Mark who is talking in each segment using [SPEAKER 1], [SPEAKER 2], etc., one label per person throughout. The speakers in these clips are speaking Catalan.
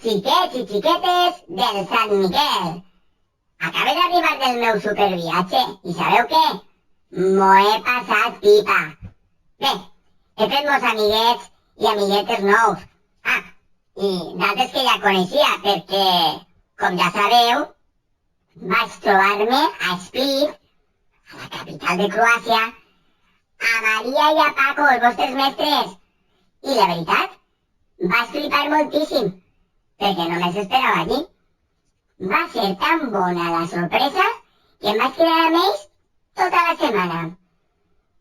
[SPEAKER 1] Xiquets i xiquetes del Sant Miquel. Acabé d'arribar del meu superviatge i sabeu què? M'ho he passat pipa. Bé, he fet molts amiguets i amiguetes nous. Ah, i d'altres que ja coneixia perquè, com ja sabeu, vaig trobar-me a Split, a la capital de Croàcia, a Maria i a Paco, els vostres mestres. I la veritat, vaig flipar moltíssim, perquè només esperava allí. Va ser tan bona la sorpresa que em vaig quedar amb ells tota la setmana.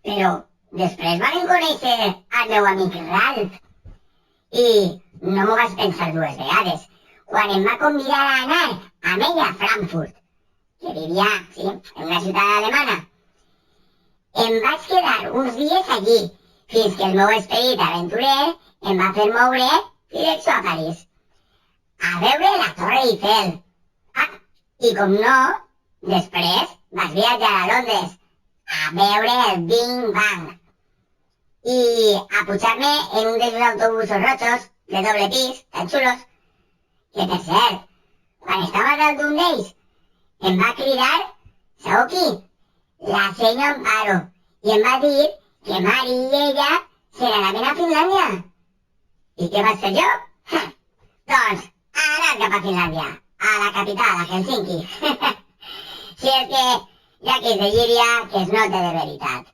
[SPEAKER 1] Però després vam conèixer el meu amic Ralph. I no m'ho vaig pensar dues vegades, quan em va convidar a anar amb ell a Frankfurt, que vivia, sí, en una ciutat alemana. Em vaig quedar uns dies allí, fins que el meu esperit aventurer em va fer moure direcció a París, a veure la Torre Eiffel. Ah, i com no, després vaig viatjar a Londres, a veure el Big Bang, i a pujar-me en un dels autobusos rojos de doble pis, tan xulos, que per cert, quan estava dalt d'un d'ells, em va cridar, sabeu qui? La senyor Amparo, i em va dir que Mari i ella se n'anaven a Finlàndia. I què vaig fer jo? Doncs anar cap a Finlàndia, a la capital, a Helsinki. Si és que, ja que és de Llíria, que es nota de veritat.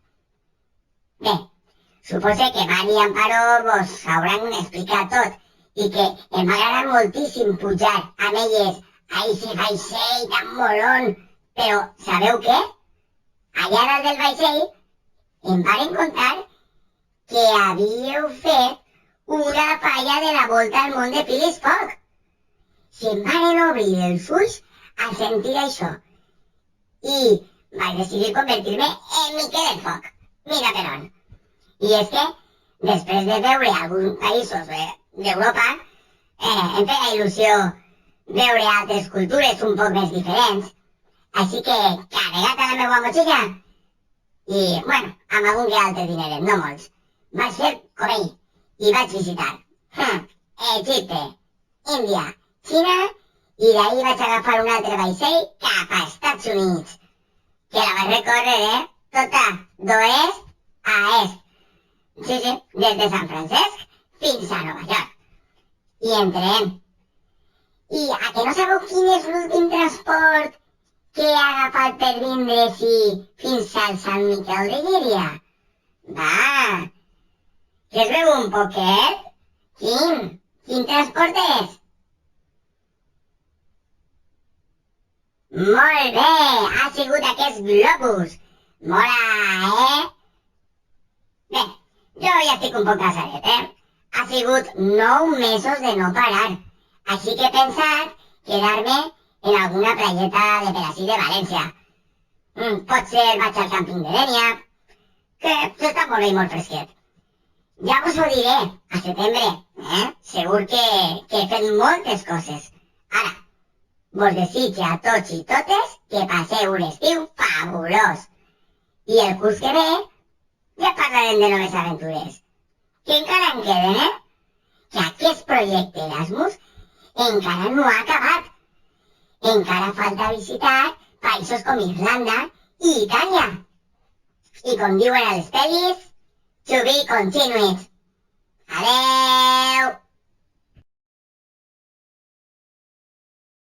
[SPEAKER 1] Bé, suposo que Mari i Amparo vos hauran explicat tot i que em va agradar moltíssim pujar amb elles a ese vaixell tan molón. Però sabeu què? Allà dalt del vaixell em varen contar que havíeu fet una falla de la volta al món de Phileas Fogg. Se'm varen obrir els ulls al sentir això. I vaig decidir convertir-me en Miquel Fogg. Mira per on. I és que, després de veure alguns països d'Europa, em feia il·lusió veure altres cultures un poc més diferents. Així que, carregat a la meva motxilla, i, bueno, amb algun que altre dineret, no molts, vaig fer com ell, i vaig visitar Egipte, Índia, Xina, i d'ahir vaig agafar un altre vaixell cap a Estats Units, que la vaig recórrer, tota d'oest a est. Sí, des de Sant Francesc fins a Nova York. I entrem. I a que no sabeu quin és l'últim transport que he agafat per vindre-s'hi fins al Sant Miquel de Llíria? Va, que es veu un poquet? Quin transport és? Molt bé, ha sigut aquest globus. Mola, Bé, jo ja estic un poc cansadet, Ha sigut 9 mesos de no parar, així que he pensat quedar-me en alguna playeta de per ací de València. Potser vaig al càmping de Dénia, que s'està molt bé i molt fresquet. Ja vos ho diré, a setembre, Segur que he fet moltes coses. Ara, vos desitjo a tots i totes que passeu un estiu fabulós. I el curs que ve ja parlarem de noves aventures. Que encara en queden, Que aquest projecte Erasmus encara no ha acabat. Encara falta visitar països com Irlanda i Itàlia. I com diuen a les pel·lis, to be continued. Adeu!